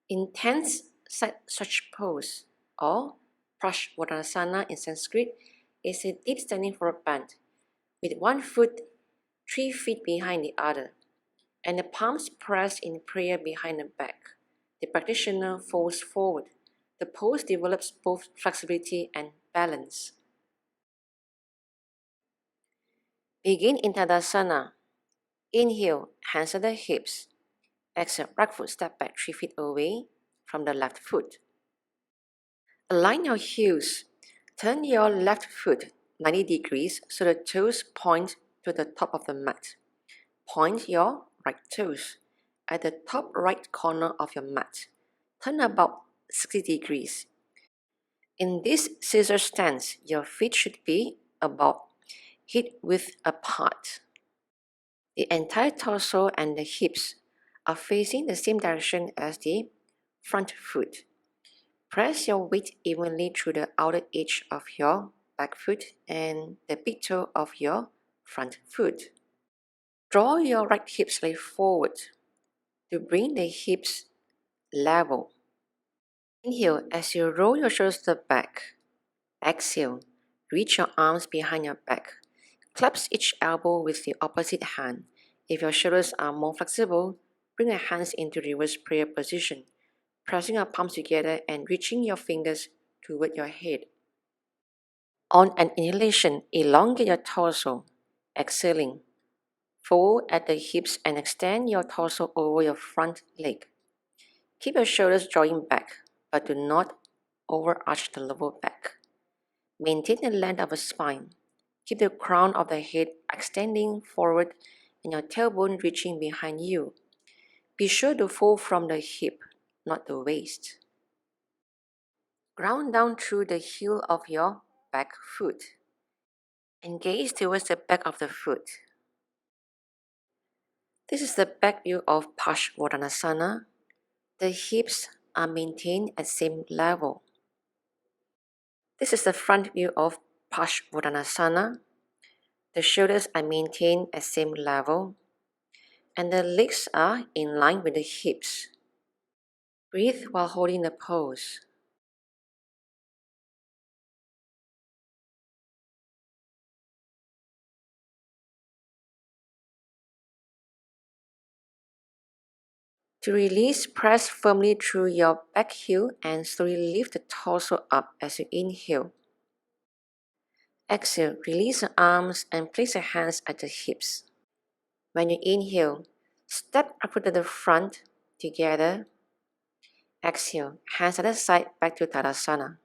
Intense side stretch pose, or Parsvottanasana in Sanskrit, is a deep standing forward bend with one foot 3 feet behind the other, and the palms pressed in prayer behind the back. The practitioner folds forward. The pose develops both flexibility and balance. Begin in Tadasana. Inhale, hands at the hips. Exhale, right foot step back 3 feet away from the left foot. Align your heels. Turn your left foot 90 degrees so the toes point to the top of the mat. Point your right toes at the top right corner of your mat. Turn about 60 degrees. In this scissor stance, your feet should be about hip width apart. The entire torso and the hips are facing the same direction as the front foot. Press your weight evenly through the outer edge of your back foot and the big toe of your front foot. Draw your right hip slightly forward to bring the hips level. Inhale as you roll your shoulders to the back. Exhale, reach your arms behind your back. Clasp each elbow with the opposite hand. If your shoulders are more flexible, bring your hands into reverse prayer position, pressing your palms together and reaching your fingers toward your head. On an inhalation, elongate your torso. Exhaling, fold at the hips and extend your torso over your front leg. Keep your shoulders drawing back, but do not overarch the lower back. Maintain the length of the spine. Keep the crown of the head extending forward and your tailbone reaching behind you. Be sure to fold from the hip, not the waist. Ground down through the heel of your back foot and gaze towards the back of the foot. This is the back view of Parsvottanasana. The hips are maintained at same level. This is the front view of Parsvottanasana. The shoulders are maintained at same level, and the legs are in line with the hips. Breathe while holding the pose. To release, press firmly through your back heel and slowly lift the torso up as you inhale. Exhale, release the arms and place your hands at the hips. When you inhale, step up to the front together. Exhale, hands at the side back to Tadasana.